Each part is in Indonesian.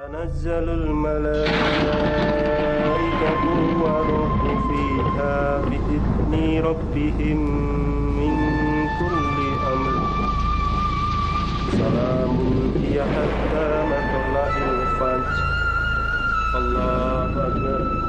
تنزل الملائكة والروح فيها بإذن ربهم من كل أمر سلام هي حتى مطلع الفجر الله أكبر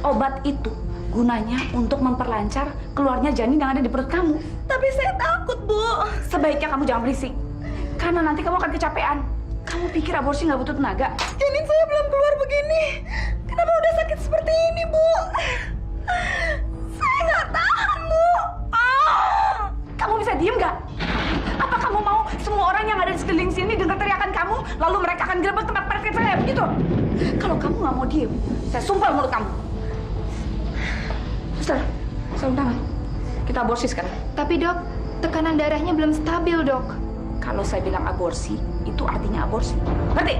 Obat itu gunanya untuk memperlancar keluarnya janin yang ada di perut kamu. Tapi saya takut, Bu. Sebaiknya kamu jangan berisik. Karena nanti kamu akan kecapean. Kamu pikir aborsi nggak butuh tenaga? Janin saya belum keluar begini. Kenapa udah sakit seperti ini, Bu? Saya nggak tahan, Bu. Kamu bisa diem nggak? Apa kamu mau semua orang yang ada di sekeliling sini dengar teriakan kamu, lalu mereka akan gerbek tempat parkir saya, begitu? Kalau kamu nggak mau diem, saya sumpah mulut kamu. Suster, sarung tangan. Kita aborsi sekarang. Tapi dok, tekanan darahnya belum stabil, dok. Kalau saya bilang aborsi, itu artinya aborsi. Ngerti?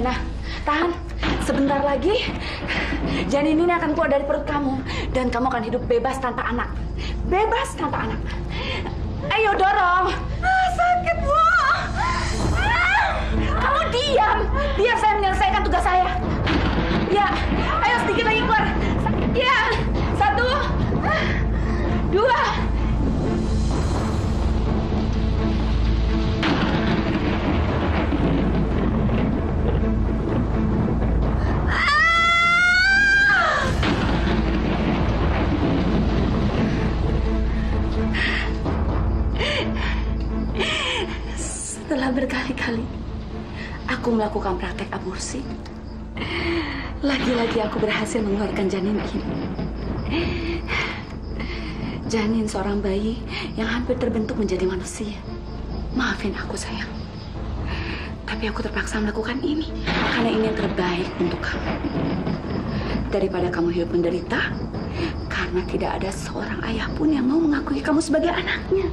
Nah, tahan. Sebentar lagi janin ini akan keluar dari perut kamu dan kamu akan hidup bebas tanpa anak. Bebas tanpa anak. Ayo dorong. Sakit, Bu. Kamu diam. Biar saya menyelesaikan tugas saya. Ya, ayo sedikit lagi keluar. Ya, 1, 2. Setelah berkali-kali aku melakukan praktek aborsi, lagi-lagi aku berhasil mengeluarkan janin ini. Janin seorang bayi yang hampir terbentuk menjadi manusia. Maafin aku, sayang. Tapi aku terpaksa melakukan ini karena ini yang terbaik untuk kamu. Daripada kamu hidup menderita karena tidak ada seorang ayah pun yang mau mengakui kamu sebagai anaknya.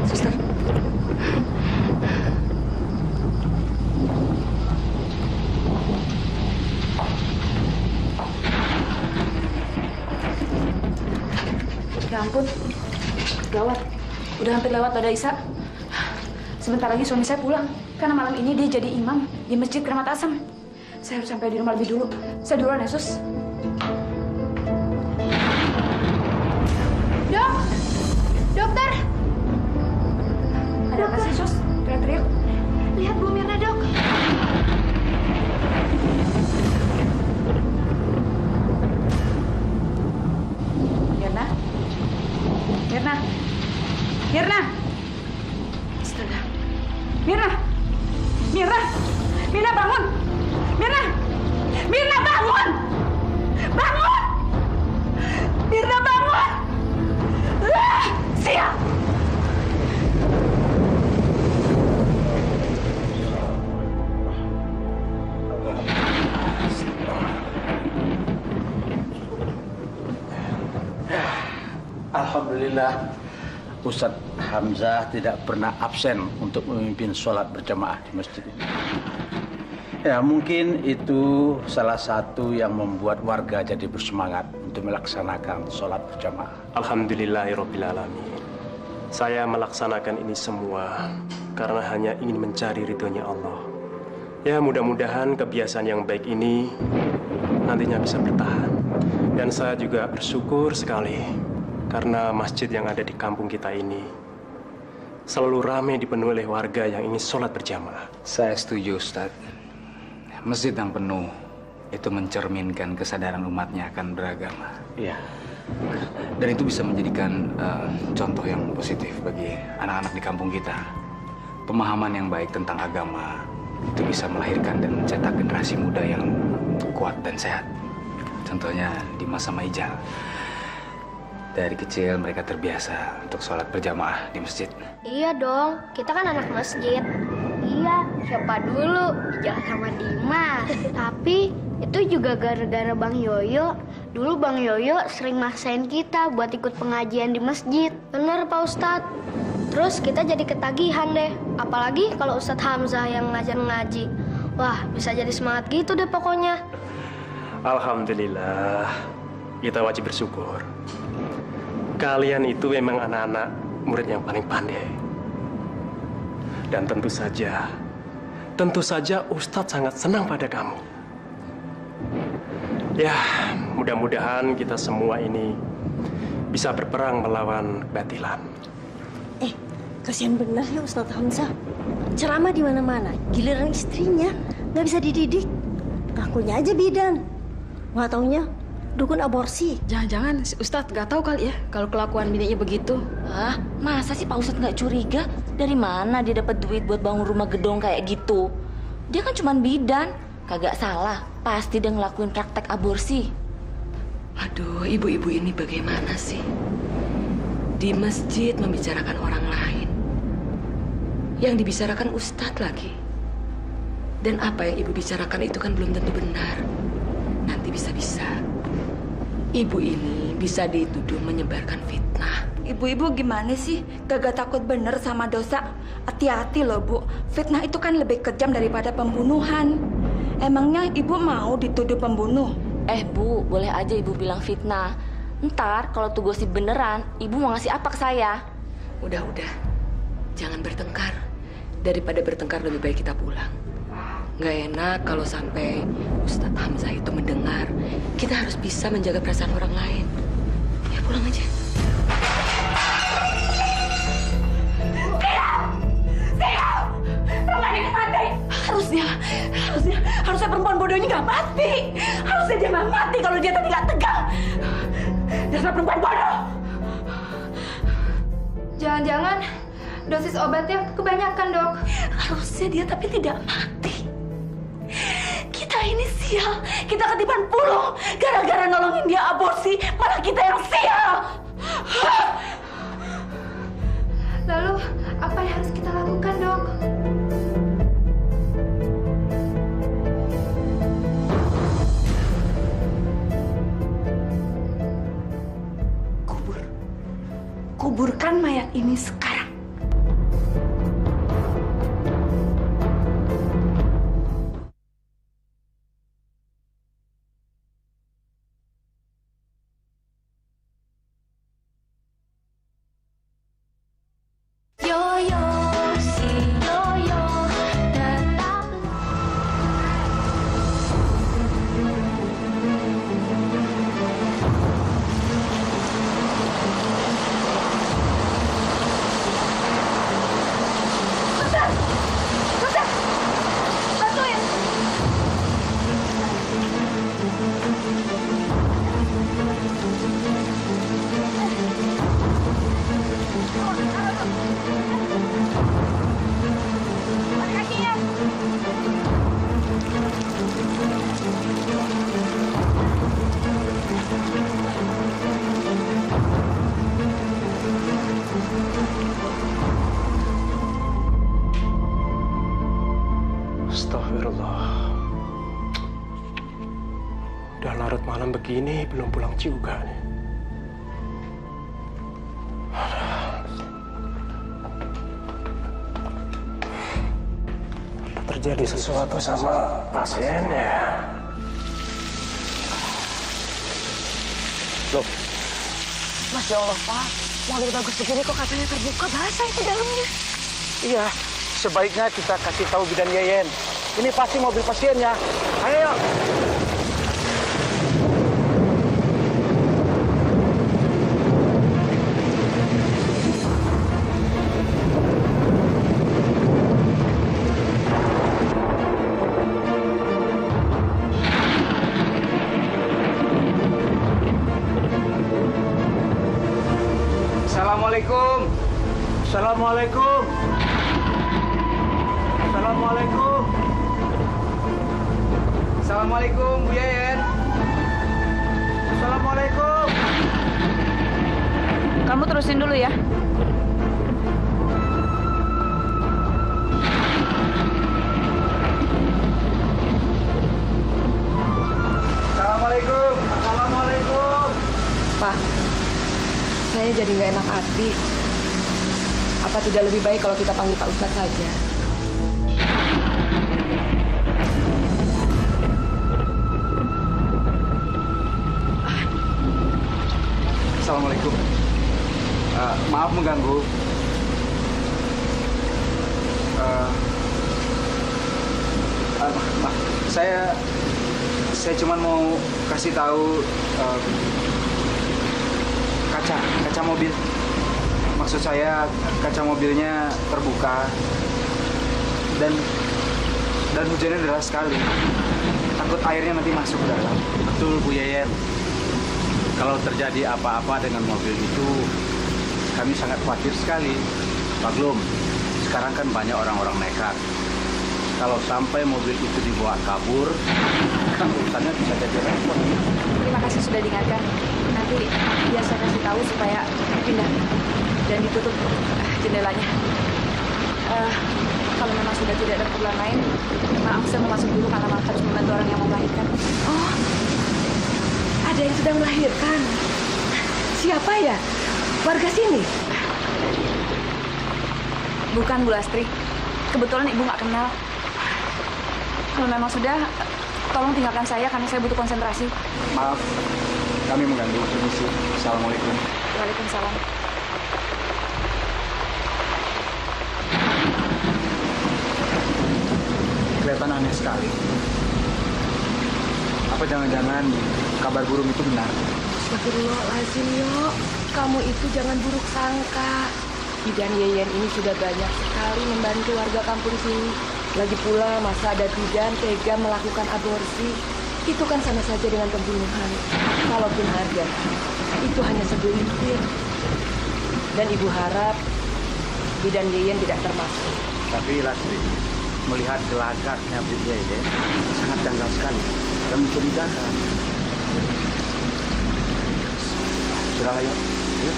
Suster. Ya ampun, gawat. Udah hampir lewat pada Isa. Sebentar lagi suami saya pulang. Karena malam ini dia jadi imam di Masjid Keramat Asam. Saya harus sampai di rumah lebih dulu. Saya duluan ya, Sus. Dok! Dokter! Ada apa sih, Sus? Teriak-teriak. Lihat Bu Mirna, Dok. Mirna? Mirna? Mirna! Astaga. Mirna! Mirna! Mirna bangun! Mirna! Mirna bangun! Bangun! Mirna bangun! Ah, siap! Alhamdulillah, Ustadz Hamzah tidak pernah absen untuk memimpin sholat berjamaah di masjid ini. Ya, mungkin itu salah satu yang membuat warga jadi bersemangat untuk melaksanakan sholat berjamaah. Alhamdulillahirrabbilalamin. Saya melaksanakan ini semua karena hanya ingin mencari ridhonya Allah. Ya, mudah-mudahan kebiasaan yang baik ini nantinya bisa bertahan. Dan saya juga bersyukur sekali karena masjid yang ada di kampung kita ini selalu ramai dipenuhi oleh warga yang ingin sholat berjamaah. Saya setuju, Ustadz. Masjid yang penuh itu mencerminkan kesadaran umatnya akan beragama. Iya. Dan itu bisa menjadikan contoh yang positif bagi anak-anak di kampung kita. Pemahaman yang baik tentang agama itu bisa melahirkan dan mencetak generasi muda yang kuat dan sehat. Contohnya di masa Maijal. Dari kecil mereka terbiasa untuk sholat berjamaah di masjid. Iya dong, kita kan anak masjid. Iya, siapa dulu? Jangan sama Dimas. Tapi itu juga gara-gara Bang Yoyo. Dulu Bang Yoyo sering maksain kita buat ikut pengajian di masjid. Bener Pak Ustadz. Terus kita jadi ketagihan deh. Apalagi kalau Ustadz Hamzah yang ngajar ngaji. Wah, bisa jadi semangat gitu deh pokoknya. Alhamdulillah, kita wajib bersyukur. Kalian itu memang anak-anak murid yang paling pandai. Dan tentu saja Ustadz sangat senang pada kamu. Ya, mudah-mudahan kita semua ini bisa berperang melawan kebatilan. Kasihan benar ya Ustadz Hamzah. Ceramah di mana-mana, giliran istrinya nggak bisa dididik. Ngakunya aja bidan. Nggak taunya dukun aborsi. Jangan-jangan si Ustadz nggak tahu kali ya kalau kelakuan bininya begitu. Ah, masa sih Pak Ustadz nggak curiga? Dari mana dia dapat duit buat bangun rumah gedong kayak gitu? Dia kan cuma bidan, kagak salah. Pasti dia ngelakuin praktek aborsi. Aduh, ibu-ibu ini bagaimana sih? Di masjid membicarakan orang lain. Yang dibicarakan Ustadz lagi. Dan apa yang ibu bicarakan itu kan belum tentu benar. Nanti bisa-bisa ibu ini bisa dituduh menyebarkan fitnah. Ibu-ibu gimana sih? Gak takut bener sama dosa? Hati-hati loh, Bu. Fitnah itu kan lebih kejam daripada pembunuhan. Emangnya ibu mau dituduh pembunuh? Bu, boleh aja ibu bilang fitnah. Ntar kalau tuh gosip beneran, ibu mau ngasih apa ke saya? Udah. Jangan bertengkar. Daripada bertengkar lebih baik kita pulang. Nggak enak kalau sampai Ustadz Hamzah itu mendengar. Kita harus bisa menjaga perasaan orang lain. Ya pulang aja. Siap! Perempuan ini mati! Harusnya perempuan bodoh ini nggak mati. Harusnya dia nggak mati kalau dia tadi nggak tegang. Dasar perempuan bodoh! Jangan-jangan dosis obatnya kebanyakan, Dok. Harusnya dia tapi tidak mati. Kita ini sial. Kita ketiban pulung. Gara-gara nolongin dia aborsi, malah kita yang sial. Lalu, apa yang harus kita lakukan, Dok? ini sekarang. Astagfirullah. Udah larut malam begini, belum pulang juga nih. Apa terjadi sesuatu sama pasiennya? Loh, Masya Allah, Pak. Mobil bagus begini kok katanya terbuka, basah itu dalamnya. Iya, sebaiknya kita kasih tahu Bidan Yeyen. Ini pasti mobil pasiennya. Ayo. Assalamualaikum. Assalamualaikum. Assalamualaikum. Assalamualaikum, Bu Yeyen. Assalamualaikum. Kamu terusin dulu ya. Assalamualaikum. Assalamualaikum. Pak, saya jadi nggak enak hati. Apa tidak lebih baik kalau kita panggil Pak Ustadz saja? Assalamualaikum. Maaf mengganggu. Saya cuma mau kasih tahu kaca mobil. Maksud saya kaca mobilnya terbuka dan hujannya deras sekali. Takut airnya nanti masuk ke dalam. Betul, Bu Yeyen. Kalau terjadi apa-apa dengan mobil itu, kami sangat khawatir sekali. Maklum, sekarang kan banyak orang-orang nekat. Kalau sampai mobil itu dibawa kabur, kan urusannya bisa jadi repot. Terima kasih sudah diingatkan. Nanti biar saya kasih tahu supaya pindah dan ditutup jendelanya. Kalau memang sudah tidak ada keperluan lain, maaf saya mau masuk dulu karena harus membantu orang yang mau melahirkan. Oh, ada yang sedang melahirkan. Siapa ya? Warga sini? Bukan, Bu Lastri. Kebetulan Ibu nggak kenal. Kalau memang sudah, tolong tinggalkan saya karena saya butuh konsentrasi. Maaf, kami mengganggu. Permisi. Assalamualaikum. Waalaikumsalam. Kelihatan aneh sekali. Apa jangan-jangan kabar burung itu benar? Astagfirullahaladzim, Yo. Kamu itu jangan buruk sangka. Bidan Yeyen ini sudah banyak sekali membantu warga kampung sini. Lagi pula masa ada bidan tega melakukan aborsi. Itu kan sama saja dengan pembunuhan. Kalaupun ada, itu hanya segelintir. Dan Ibu harap Bidan Yeyen tidak termasuk. Tapi Lastri, melihat gelagatnya Bu Yeyen, sangat janggal sekali dan mencurigakan. Sudah, ayo. Yuk.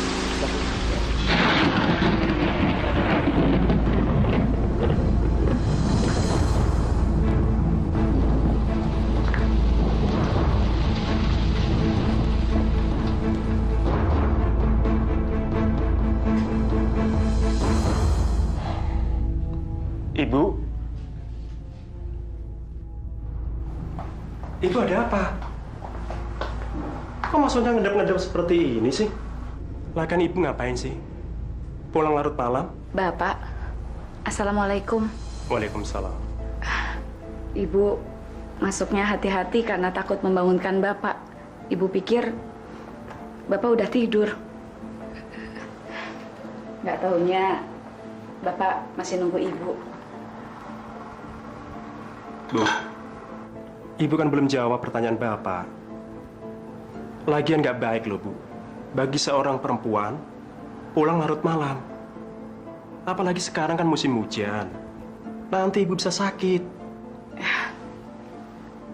Ibu ada apa? Kok maksudnya ngedap-ngedap seperti ini sih? Lakan ibu ngapain sih? Pulang larut malam? Bapak, Assalamualaikum. Waalaikumsalam. Ibu masuknya hati-hati karena takut membangunkan Bapak. Ibu pikir Bapak udah tidur. Nggak taunya Bapak masih nunggu Ibu. Bu, Ibu kan belum jawab pertanyaan Bapak. Lagian nggak baik loh, Bu. Bagi seorang perempuan, pulang larut malam. Apalagi sekarang kan musim hujan. Nanti Ibu bisa sakit.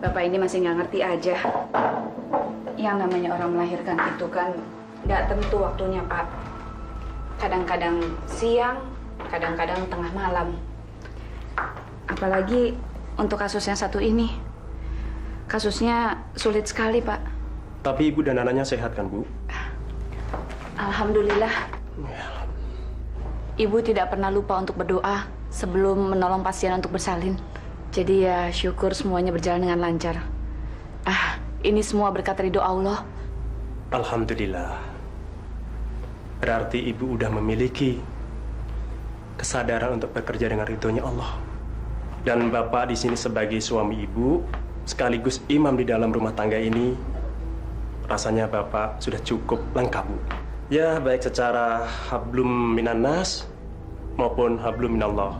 Bapak ini masih nggak ngerti aja. Yang namanya orang melahirkan itu kan nggak tentu waktunya, Pak. Kadang-kadang siang, kadang-kadang tengah malam. Apalagi untuk kasus yang satu ini. Kasusnya sulit sekali, Pak. Tapi Ibu dan anaknya sehat kan, Bu? Alhamdulillah. Ibu tidak pernah lupa untuk berdoa sebelum menolong pasien untuk bersalin. Jadi ya syukur semuanya berjalan dengan lancar. Ini semua berkat ridho Allah. Alhamdulillah. Berarti Ibu udah memiliki kesadaran untuk bekerja dengan ridhonya Allah. Dan Bapak di sini sebagai suami Ibu, sekaligus imam di dalam rumah tangga ini, rasanya Bapak sudah cukup lengkap, Bu. Ya, baik secara hablum minannas maupun hablum minallah.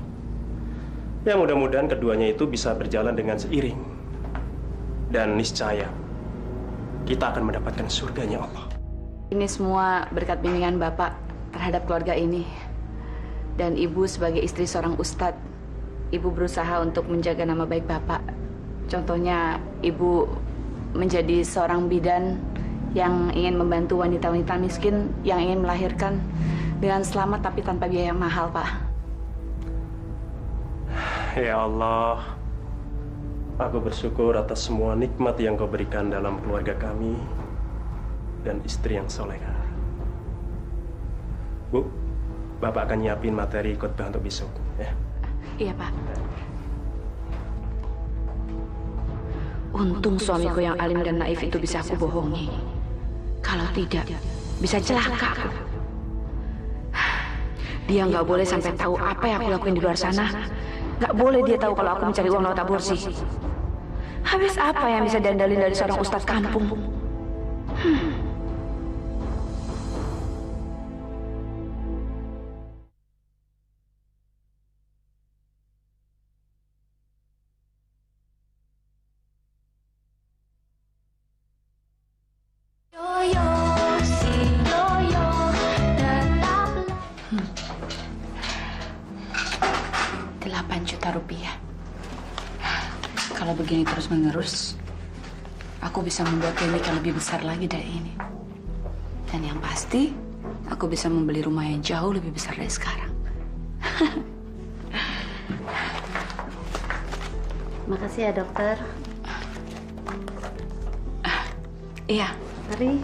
Ya, mudah-mudahan keduanya itu bisa berjalan dengan seiring. Dan niscaya kita akan mendapatkan surganya Allah. Ini semua berkat bimbingan Bapak terhadap keluarga ini. Dan Ibu sebagai istri seorang ustadz, Ibu berusaha untuk menjaga nama baik Bapak. Contohnya, Ibu menjadi seorang bidan yang ingin membantu wanita-wanita miskin yang ingin melahirkan dengan selamat tapi tanpa biaya yang mahal, Pak. Ya Allah, aku bersyukur atas semua nikmat yang Kau berikan dalam keluarga kami dan istri yang soleha. Bu, Bapak akan nyiapin materi khotbah untuk besok, ya? Iya, Pak. Untung suamiku yang alim dan naif itu bisa aku bohongi. Kalau tidak, bisa celaka aku. Dia nggak boleh sampai tahu apa yang aku lakuin di luar sana. Nggak boleh dia tahu kalau aku mencari uang lewat aborsi. Habis apa yang bisa diandalin dari seorang ustadz kampung? Rupiah. Kalau begini terus-menerus, aku bisa membuat klinik yang lebih besar lagi dari ini. Dan yang pasti, aku bisa membeli rumah yang jauh lebih besar dari sekarang. Makasih ya, dokter. Iya. Mari.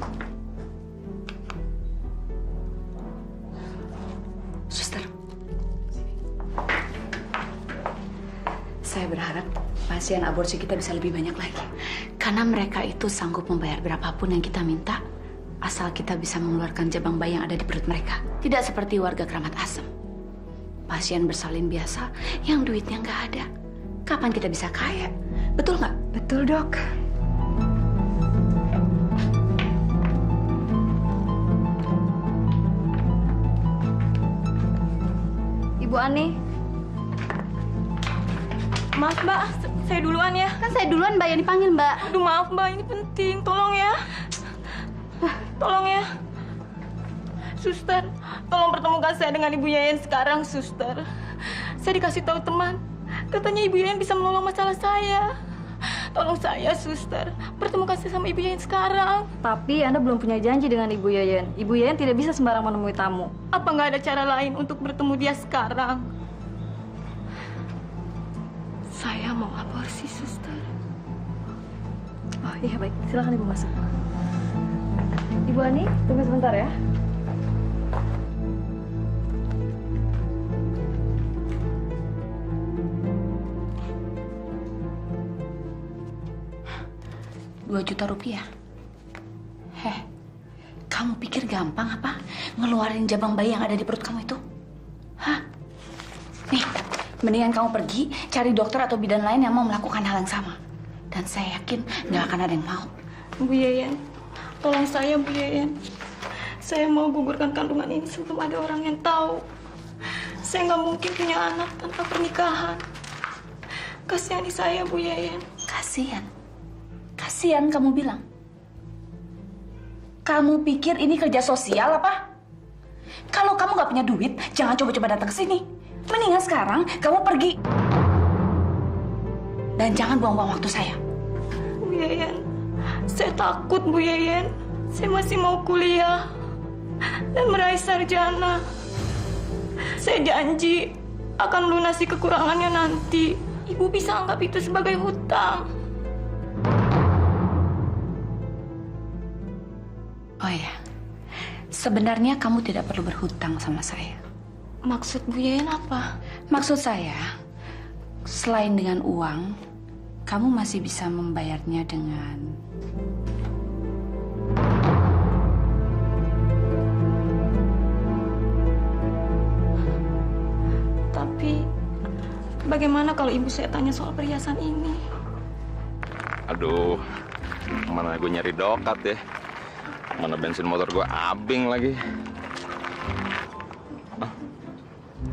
Suster. Saya berharap pasien aborsi kita bisa lebih banyak lagi. Karena mereka itu sanggup membayar berapapun yang kita minta, asal kita bisa mengeluarkan jabang bayi yang ada di perut mereka. Tidak seperti warga Keramat Asem. Pasien bersalin biasa yang duitnya nggak ada. Kapan kita bisa kaya? Betul nggak? Betul, Dok. Ibu Ani. Maaf Mbak, saya duluan ya. Kan saya duluan Mbak yang dipanggil Mbak. Aduh maaf Mbak, ini penting. Tolong ya. Tolong ya. Suster, tolong pertemukan saya dengan Ibu Yayan sekarang, Suster. Saya dikasih tahu teman. Katanya Ibu Yayan bisa menolong masalah saya. Tolong saya, Suster. Pertemukan saya sama Ibu Yayan sekarang. Tapi Anda belum punya janji dengan Ibu Yayan. Ibu Yayan tidak bisa sembarang menemui tamu. Apa nggak ada cara lain untuk bertemu dia sekarang? Saya mau aborsi, Suster. Oh iya baik, silakan Ibu masuk. Ibu Ani, tunggu sebentar ya. 2 juta rupiah. Kamu pikir gampang apa ngeluarin jabang bayi yang ada di perut kamu itu? Hah? Nih, mendingan kamu pergi cari dokter atau bidan lain yang mau melakukan hal yang sama. Dan saya yakin nggak akan ada yang mau. Bu Yayan, tolong saya Bu Yayan. Saya mau gugurkan kandungan ini sebelum ada orang yang tahu. Saya nggak mungkin punya anak tanpa pernikahan. Kasihani saya Bu Yayan. Kasihan? Kasihan kamu bilang? Kamu pikir ini kerja sosial apa? Kalau kamu nggak punya duit, jangan coba-coba datang ke sini. Mendingan sekarang kamu pergi. Dan jangan buang-buang waktu saya. Bu Yayan, saya takut Bu Yayan. Saya masih mau kuliah dan meraih sarjana. Saya janji akan melunasi kekurangannya nanti. Ibu bisa anggap itu sebagai hutang. Oh ya, sebenarnya kamu tidak perlu berhutang sama saya. Maksud Bu Yayan apa? Maksud saya, selain dengan uang, kamu masih bisa membayarnya dengan... Tapi, bagaimana kalau ibu saya tanya soal perhiasan ini? Aduh, mana gue nyari dokat ya. Mana bensin motor gue abing lagi.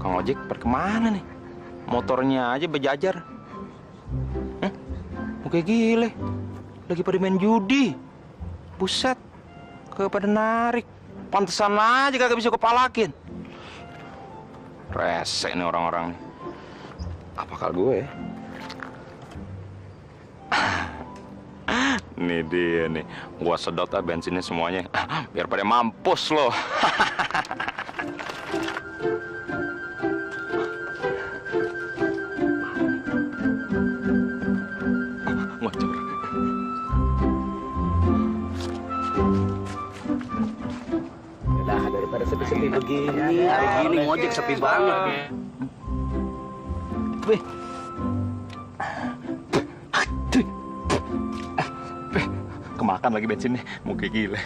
Kang Ojek, kemana nih? Motornya aja bejajar. Kayak gile. Lagi pada main judi. Buset. Kagak pada narik. Pantesan aja kagak bisa kepalakin. Rese nih orang-orang nih. Apakah gue ya? Nih dia nih, gua sedot bensinnya semuanya, biar pada mampus loh. Ngocor. Nah, daripada sepi-sepi begini, hari gini ngojek sepi banget. Wih. Kemakan lagi bensinnya, mau kayak gile.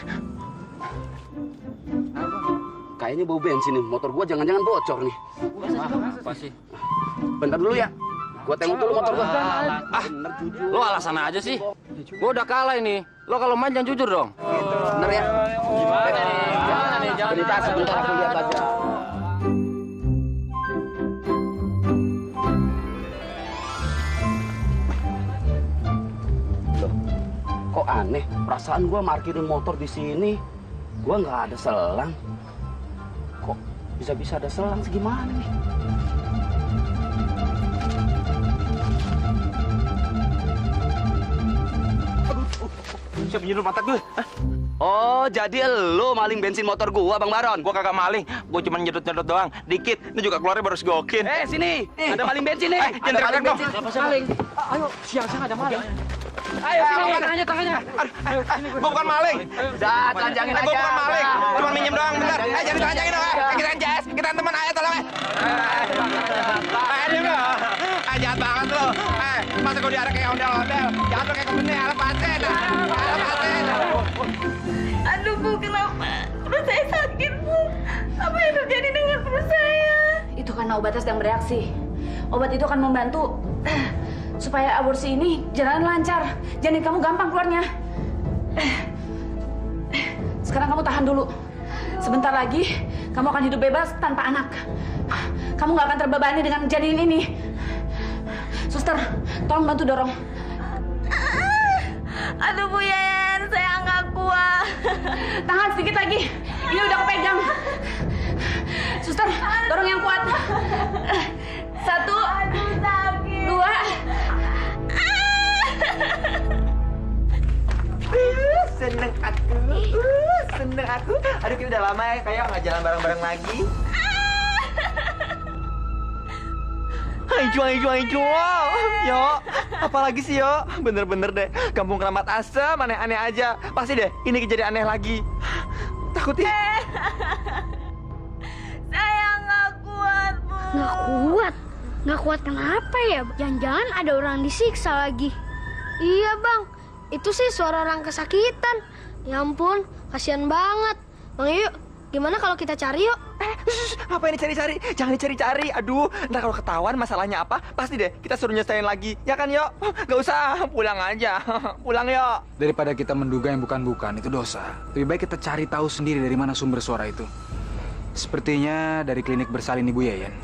Kayaknya bau bensin nih, motor gua jangan-jangan bocor nih. Apa sih? Bentar dulu ya, gua tengok dulu motor gua. Bener jujur. Lo alasan aja sih. Gua udah kalah ini. Lo kalau main jangan jujur dong. Bener ya? Gimana nih? Gimana nih? Jangan sebentar aku lihat aja. Kok aneh, perasaan gua parkirin motor di sini, gua nggak ada selang. Kok bisa-bisa ada selang segimana nih? Siapa nyuruh mata gue? Oh, jadi lo maling bensin motor gua, Bang Baron? Gua kagak maling, gua cuma nyedot-nyedot doang, dikit. Ini juga keluarnya baru segokin. Sini, ada maling bensin nih. Jangan teriak dong. Maling. Ayo, siang-siang ada maling. Ayo sini, tangannya. Ayo, gua bukan maling. Udah, telanjangin aja. Gua bukan maling, cuma minjem doang, bentar. Jangan telanjangin dong. Kita kan JS, kita kan teman, ayo tolong. Ayo dong. Jahat banget lo. Masa gua diarak kayak ondel-ondel. Jahat lo kayak kebenih, lepasin. Lepasin. Aduh Bu, kenapa? Perut saya sakit Bu. Apa yang terjadi dengan perut saya? Itu karena obatnya sedang bereaksi. Obat itu akan membantu supaya aborsi ini jalan lancar. Janin kamu gampang keluarnya. Sekarang kamu tahan dulu. Sebentar lagi kamu akan hidup bebas tanpa anak. Kamu nggak akan terbebani dengan janin ini. Suster, tolong bantu dorong. Aduh Bu Yayan, saya nggak kuat. Tahan sedikit lagi. Ini udah kepegang. Suster, dorong yang kuat. 1, 2. Seneng aku. Aduh, kita udah lama ya kayak nggak jalan bareng-bareng lagi. Hai jual. Yo, apalagi sih yo? Bener-bener deh, kampung keramat asem aneh-aneh aja. Pasti deh, ini kejadian aneh lagi. Takut ya? Saya nggak kuat, Bu. Nggak kuat? Nggak kuat kenapa ya? Jangan-jangan ada orang disiksa lagi. Iya, Bang. Itu sih suara orang kesakitan. Ya ampun, kasihan banget. Bang Yoyo, gimana kalau kita cari yuk? Apa ini cari-cari? Jangan dicari-cari. Aduh, ntar kalau ketahuan masalahnya apa, pasti deh kita suruh nyelesain lagi. Ya kan, Yo? Gak usah, pulang aja. Pulang, Yo. Daripada kita menduga yang bukan-bukan, itu dosa. Lebih baik kita cari tahu sendiri dari mana sumber suara itu. Sepertinya dari klinik bersalin Ibu Yayan.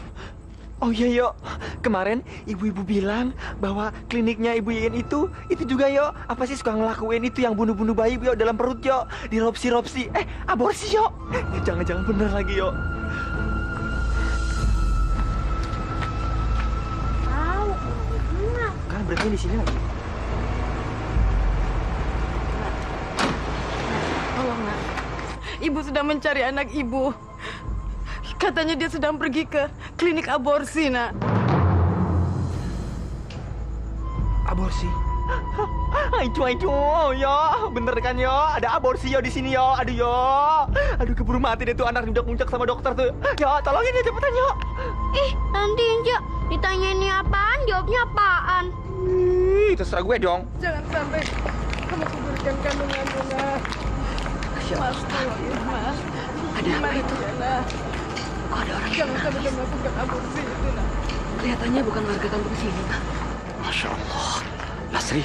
Oh iya, Yo. Kemarin ibu-ibu bilang bahwa kliniknya Ibu Yayan itu juga, Yo. Apa sih suka ngelakuin itu yang bunuh-bunuh bayi, Yo, dalam perut, Yo. Diropsi-ropsi. Aborsi, Yo. Jangan-jangan bener lagi, Yo. Kan berarti di sini lagi. Tolong, Nak. Ibu sedang mencari anak ibu. Katanya dia sedang pergi ke klinik aborsi, Nak. Aborsi? Itu, Yo. Bener kan, Yo? Ada aborsi, Yo, di sini, Yo. Aduh, Yo. Aduh, keburu mati deh tuh anak muncak sama dokter tuh. Yo, tolongin dia cepetan, Yo. Ih, nanti Inja ditanyain ini apaan, jawabnya apaan? Terserah gue dong. Jangan sampai kamu kuburkan kandunganmu, Nak. Mas, Mas. Ada apa itu? Kok ada orang yang sampai melakukan aborsi itu, Nak? Kelihatannya bukan warga kampung sini, Pak. Masya Allah. Lasri,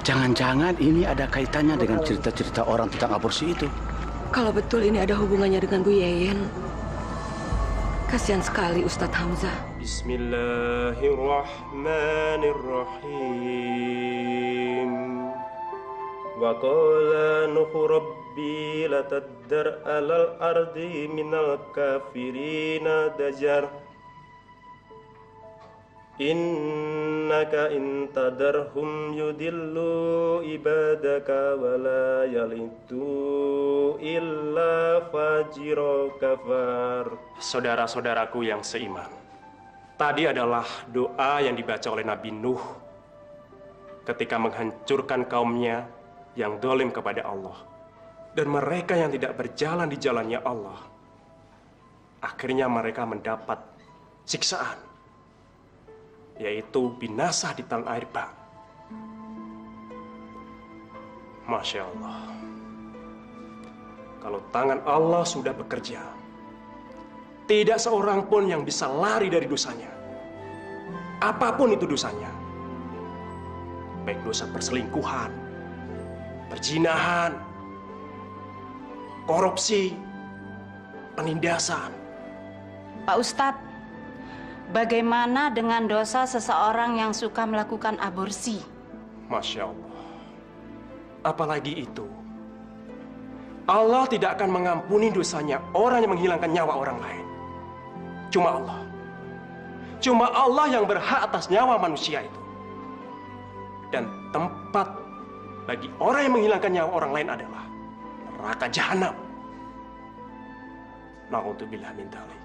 jangan-jangan ini ada kaitannya dengan cerita-cerita orang tentang aborsi itu. Kalau betul ini ada hubungannya dengan Bu Yayan, kasihan sekali Ustadz Hamzah. Bismillahirrahmanirrahim. Wa qala Nuhu rabbi latadar alal ardi minal kafirina dajar. Innaka intadarhum yudillu ibadaka wa la yalidu illa fajiro kafar. Saudara-saudaraku yang seiman, tadi adalah doa yang dibaca oleh Nabi Nuh ketika menghancurkan kaumnya yang dolim kepada Allah dan mereka yang tidak berjalan di jalannya Allah. Akhirnya mereka mendapat siksaan, yaitu binasa di tanah air bah. Masya Allah. Kalau tangan Allah sudah bekerja, tidak seorang pun yang bisa lari dari dosanya. Apapun itu dosanya. Baik dosa perselingkuhan, perzinahan, korupsi, penindasan. Pak Ustadz, bagaimana dengan dosa seseorang yang suka melakukan aborsi? Masya Allah. Apalagi itu, Allah tidak akan mengampuni dosanya orang yang menghilangkan nyawa orang lain. Cuma Allah. Cuma Allah yang berhak atas nyawa manusia itu. Dan tempat bagi orang yang menghilangkan nyawa orang lain adalah neraka jahanam. Na'udzubillah min dzalik.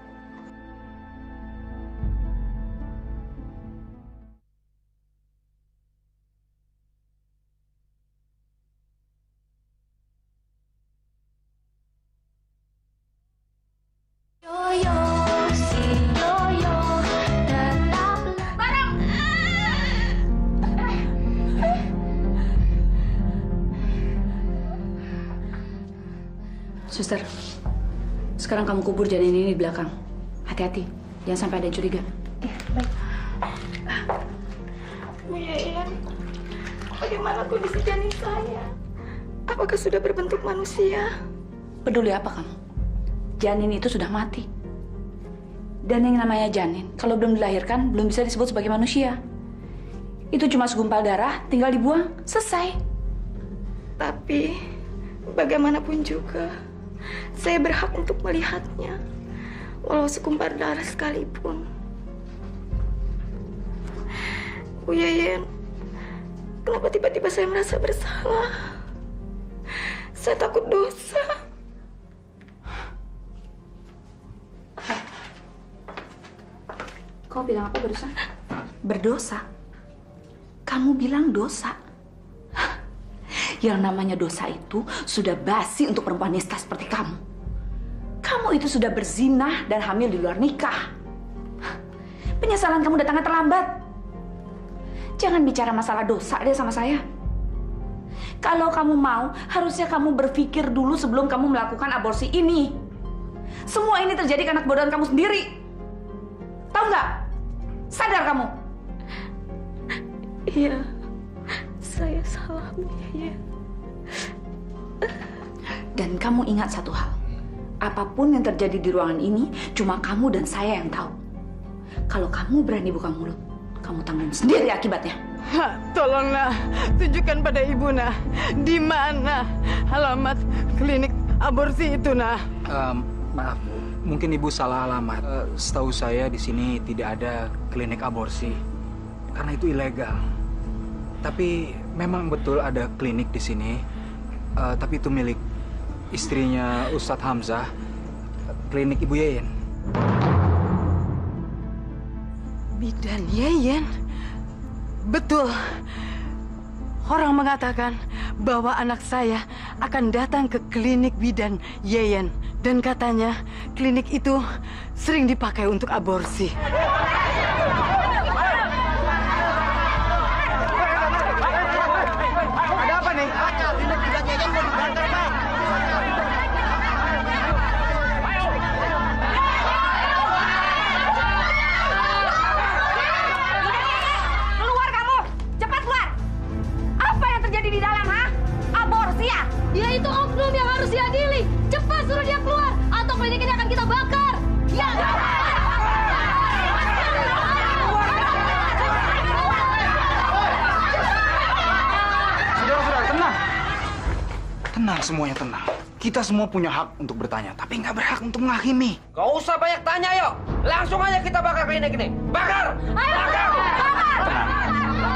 Suster, sekarang kamu kubur janin ini di belakang. Hati-hati, jangan sampai ada yang curiga. Iya, baik. Bu Yayan, bagaimana kondisi janin saya? Apakah sudah berbentuk manusia? Peduli apa kamu? Janin itu sudah mati. Dan yang namanya janin, kalau belum dilahirkan, belum bisa disebut sebagai manusia. Itu cuma segumpal darah, tinggal dibuang, selesai. Tapi, bagaimanapun juga, saya berhak untuk melihatnya, walau segumpal darah sekalipun. Bu Yayan, kenapa tiba-tiba saya merasa bersalah? Saya takut dosa. Kau bilang apa barusan? Berdosa? Kamu bilang dosa? Yang namanya dosa itu sudah basi untuk perempuan nista seperti kamu. Kamu itu sudah berzinah dan hamil di luar nikah. Penyesalan kamu datangnya terlambat. Jangan bicara masalah dosa deh sama saya. Kalau kamu mau, harusnya kamu berpikir dulu sebelum kamu melakukan aborsi ini. Semua ini terjadi karena kebodohan kamu sendiri. Tahu nggak? Sadar kamu? Iya, saya salah, Bu Yayan. Dan kamu ingat satu hal. Apapun yang terjadi di ruangan ini, cuma kamu dan saya yang tahu. Kalau kamu berani buka mulut, kamu tanggung sendiri akibatnya. Tolonglah, tunjukkan pada Ibu, nah. Di mana alamat klinik aborsi itu, nah? Maaf, mungkin Ibu salah alamat. Setahu saya di sini tidak ada klinik aborsi. Karena itu ilegal. Tapi memang betul ada klinik di sini. Tapi itu milik istrinya Ustadz Hamzah, klinik Ibu Yayan. Bidan Yayan? Betul. Orang mengatakan bahwa anak saya akan datang ke klinik Bidan Yayan. Dan katanya klinik itu sering dipakai untuk aborsi. Ada apa nih? Klinik Bidan Yayan mau dibakar, Pak. Keluar kamu! Cepat keluar! Apa yang terjadi di dalam, ha? Aborsi ya? Dia itu oknum yang harus diadili. Cepat suruh dia keluar, atau klinik ini akan kita bakar. Ya! Saudara-saudara, tenang. Tenang semuanya, tenang. Kita semua punya hak untuk bertanya, tapi nggak berhak untuk menghakimi. Gak usah banyak tanya, yuk. Langsung aja kita bakar klinik ini. Bakar! Bakar!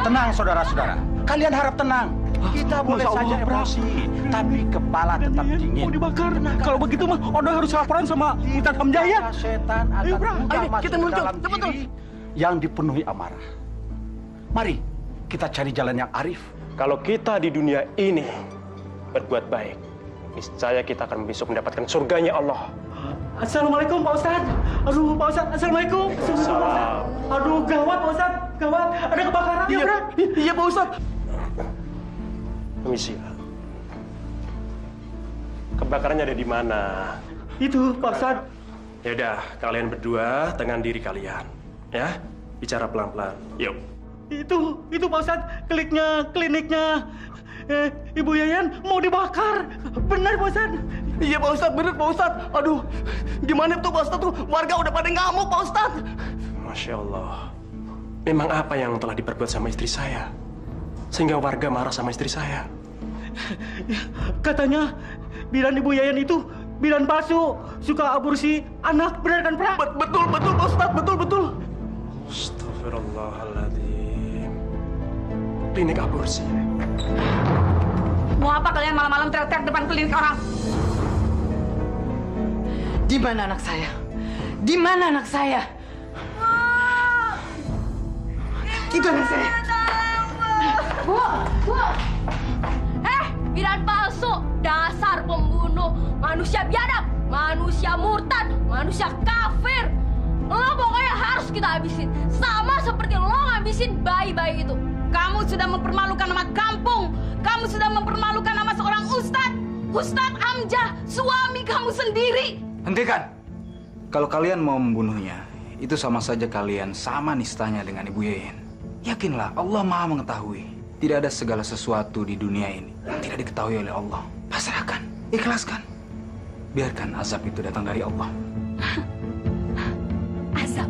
Tenang, saudara-saudara. Kalian harap tenang. Kita boleh saja emosi, tapi kepala tetap dingin. Mau dibakar. Kalau begitu mah, Odo harus laporan sama Ustadz Hamzah ya. Setan akan mudah masuk ke dalam diri yang dipenuhi amarah. Mari kita cari jalan yang arif. Kalau kita di dunia ini berbuat baik, niscaya kita akan besok mendapatkan surganya Allah. Assalamualaikum Pak Ustadz. Aduh Pak Ustadz, Assalamualaikum. Aduh gawat Pak Ustadz, gawat. Ada kebakaran ya, Bro? Iya Pak Ustadz. Permisi. Kebakarannya ada di mana? Itu Pak Ustadz. Ya udah, kalian berdua tenang diri kalian, ya. Bicara pelan-pelan. Yuk. Itu Pak Ustadz, kliniknya Ibu Yayan mau dibakar. Benar Pak Ustadz. Iya Pak Ustadz, benar Pak Ustadz. Aduh, gimana tuh Pak Ustadz tuh? Warga udah pada ngamuk Pak Ustadz. Masya Allah. Memang apa yang telah diperbuat sama istri saya? Sehingga warga marah sama istri saya. Katanya bidan Ibu Yayan itu bidan palsu, suka aborsi anak, benar kan Pak? Betul Pak Ustadz, betul. Astagfirullahaladzim. Klinik aborsi. Mau apa kalian malam-malam teriak-teriak depan klinik orang? Di mana anak saya? Di mana anak saya? Itu anak saya. Bu! Bidan palsu, dasar pembunuh, manusia biadab, manusia murtad, manusia kafir. Lo pokoknya harus kita habisin, sama seperti lo ngabisin bayi-bayi itu. Kamu sudah mempermalukan nama kampung, kamu sudah mempermalukan nama seorang Ustadz Hamzah, suami kamu sendiri. Hentikan. Kalau kalian mau membunuhnya, itu sama saja kalian sama nistanya dengan Ibu Yayan. Yakinlah, Allah Maha mengetahui. Tidak ada segala sesuatu di dunia ini yang tidak diketahui oleh Allah. Pasrahkan, ikhlaskan. Biarkan azab itu datang dari Allah. Azab?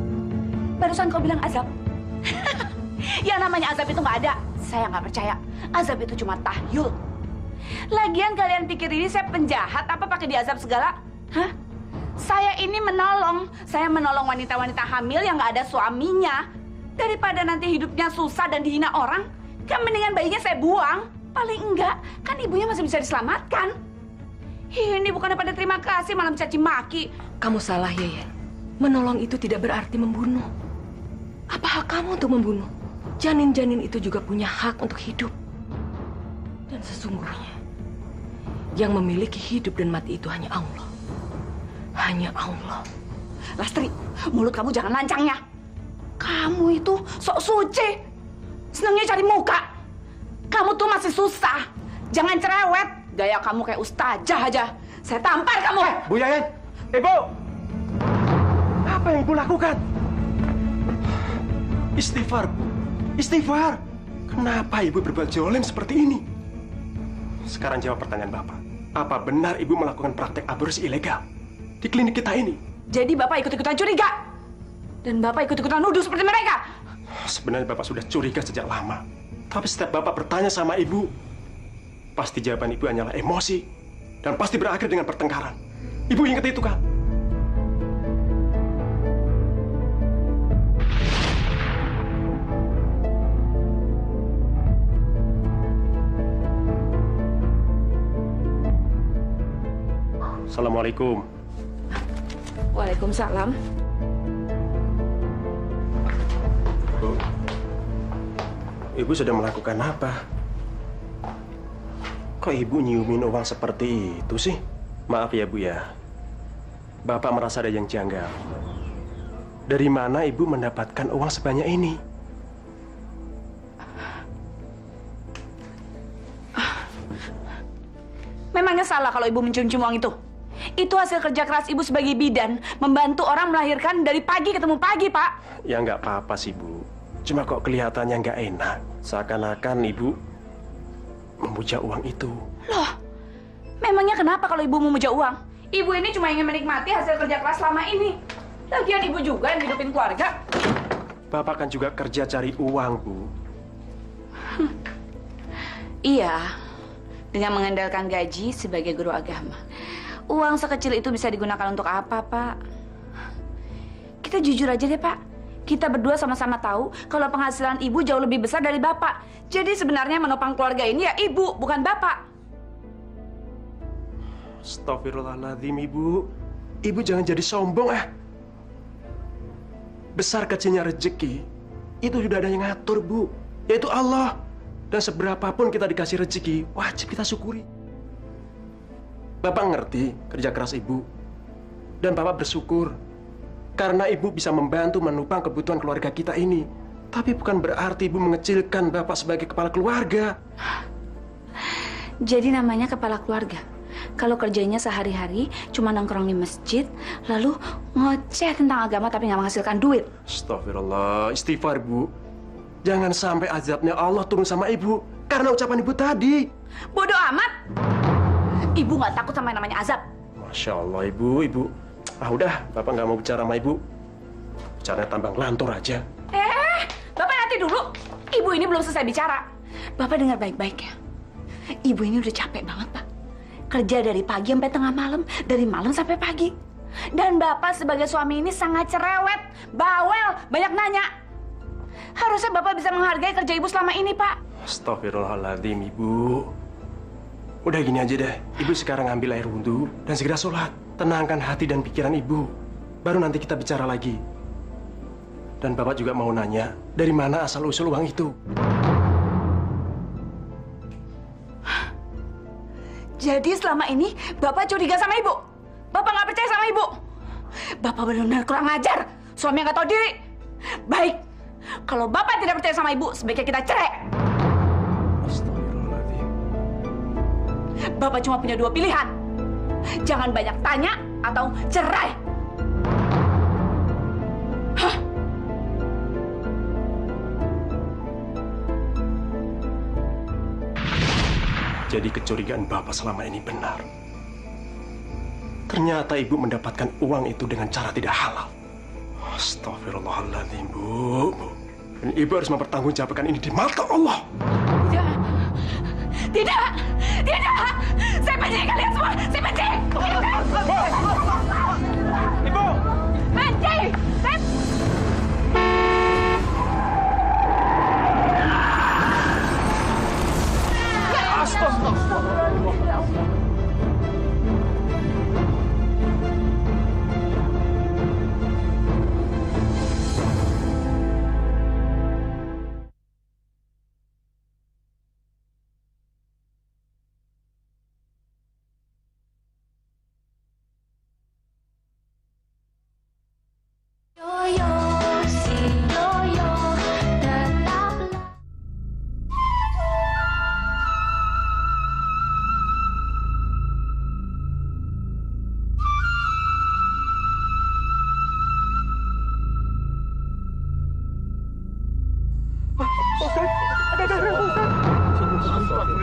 Barusan kau bilang azab? Yang namanya azab itu nggak ada. Saya nggak percaya. Azab itu cuma tahyul. Lagian kalian pikir ini saya penjahat apa pakai diazab segala? Hah? Saya ini menolong. Saya menolong wanita-wanita hamil yang nggak ada suaminya. Daripada nanti hidupnya susah dan dihina orang, kan mendingan bayinya saya buang. Paling enggak, kan ibunya masih bisa diselamatkan. Ini bukannya pada terima kasih, malah mencaci maki. Kamu salah, Yayan. Menolong itu tidak berarti membunuh. Apa hak kamu untuk membunuh? Janin-janin itu juga punya hak untuk hidup. Dan sesungguhnya, yang memiliki hidup dan mati itu hanya Allah. Hanya Allah. Lastri, mulut kamu jangan lancang ya. Kamu itu sok suci. Senangnya cari muka. Kamu tuh masih susah. Jangan cerewet. Gaya kamu kayak ustazah aja. Saya tampar kamu. Bu Yayan, Ibu! Apa yang Ibu lakukan? Istighfar, Bu. Istighfar. Kenapa Ibu berbuat jolim seperti ini? Sekarang jawab pertanyaan Bapak. Apa benar Ibu melakukan praktek aborsi ilegal di klinik kita ini? Jadi Bapak ikut-ikutan curiga? Dan Bapak ikut-ikutan nuduh seperti mereka? Sebenarnya Bapak sudah curiga sejak lama. Tapi setiap Bapak bertanya sama Ibu, pasti jawaban Ibu hanyalah emosi. Dan pasti berakhir dengan pertengkaran. Ibu ingat itu kan? Assalamualaikum. Waalaikumsalam. Bu, Ibu sudah melakukan apa? Kok Ibu nyiumin uang seperti itu sih? Maaf ya Bu ya. Bapak merasa ada yang janggal. Dari mana Ibu mendapatkan uang sebanyak ini? Memangnya salah kalau Ibu mencium-cium uang itu? Itu hasil kerja keras Ibu sebagai bidan, membantu orang melahirkan dari pagi ketemu pagi, Pak. Ya nggak apa-apa sih Bu. Cuma kok kelihatannya nggak enak. Seakan-akan Ibu memuja uang itu. Loh, memangnya kenapa kalau Ibu memuja uang? Ibu ini cuma ingin menikmati hasil kerja keras selama ini. Lagian Ibu juga yang hidupin keluarga. Bapak kan juga kerja cari uang, Bu. Iya, dengan mengandalkan gaji sebagai guru agama. Uang sekecil itu bisa digunakan untuk apa, Pak? Kita jujur aja deh, Pak. Kita berdua sama-sama tahu kalau penghasilan Ibu jauh lebih besar dari Bapak. Jadi sebenarnya menopang keluarga ini ya Ibu, bukan Bapak. Astagfirullahaladzim, Ibu. Ibu jangan jadi sombong, Besar kecilnya rezeki, itu sudah ada yang ngatur, Bu. Yaitu Allah. Dan seberapapun kita dikasih rezeki, wajib kita syukuri. Bapak ngerti kerja keras Ibu. Dan Bapak bersyukur. Karena Ibu bisa membantu menopang kebutuhan keluarga kita ini. Tapi bukan berarti Ibu mengecilkan Bapak sebagai kepala keluarga. Jadi namanya kepala keluarga. Kalau kerjanya sehari-hari cuma nongkrong di masjid, lalu ngoceh tentang agama tapi nggak menghasilkan duit. Astagfirullah, istighfar, Bu. Jangan sampai azabnya Allah turun sama Ibu karena ucapan Ibu tadi. Bodoh amat. Ibu nggak takut sama yang namanya azab. Masya Allah, Ibu. Udah, Bapak nggak mau bicara sama Ibu. Bicaranya tambah ngelantur aja. Bapak nanti dulu. Ibu ini belum selesai bicara. Bapak dengar baik-baik ya. Ibu ini udah capek banget, Pak. Kerja dari pagi sampai tengah malam, dari malam sampai pagi. Dan Bapak sebagai suami ini sangat cerewet, bawel, banyak nanya. Harusnya Bapak bisa menghargai kerja Ibu selama ini, Pak. Astagfirullahaladzim, Ibu. Udah gini aja deh. Ibu sekarang ambil air wudhu dan segera sholat. Tenangkan hati dan pikiran Ibu. Baru nanti kita bicara lagi. Dan Bapak juga mau nanya, dari mana asal-usul uang itu? Jadi selama ini Bapak curiga sama Ibu? Bapak nggak percaya sama Ibu? Bapak benar-benar kurang ajar. Suami yang nggak tahu diri. Baik, kalau Bapak tidak percaya sama Ibu, sebaiknya kita cerai. Astagfirullahaladzim. Bapak cuma punya dua pilihan. Jangan banyak tanya atau cerai. Jadi kecurigaan Bapak selama ini benar. Ternyata Ibu mendapatkan uang itu dengan cara tidak halal. Astagfirullahaladzim, Bu. Dan Ibu harus mempertanggungjawabkan ini di mata Allah. Tidak. Saya benci kalian semua. Saya benci. Ibu. Benci. Astagfirullah.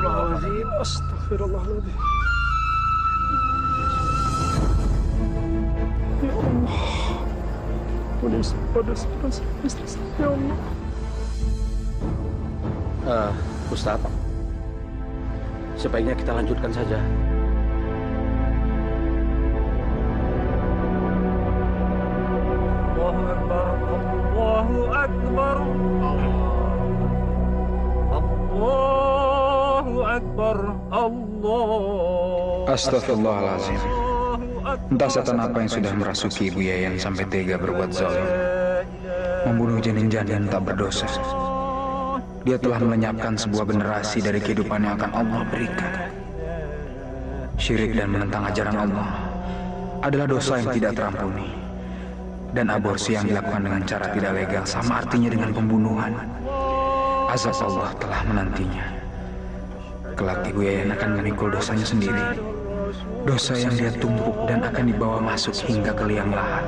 Astagfirullahaladzim. Astagfirullahaladzim. Ya Allah. Pada istri saya, ya Allah. Ustadz, sebaiknya kita lanjutkan saja. Allahu Akbar, Allahu Akbar, Allahu Akbar, Allah. Astagfirullahaladzim. Entah setan apa yang sudah merasuki Ibu Yayan sampai tega berbuat zalim, membunuh janin-janin tak berdosa. Dia telah melenyapkan sebuah generasi dari kehidupan yang akan Allah berikan. Syirik dan menentang ajaran Allah adalah dosa yang tidak terampuni. Dan aborsi yang dilakukan dengan cara tidak legal sama artinya dengan pembunuhan. Azab Allah telah menantinya. Kelak Ibu Yayan akan memikul dosanya sendiri. Dosa yang dia tumpuk dan akan dibawa masuk hingga ke liang lahat.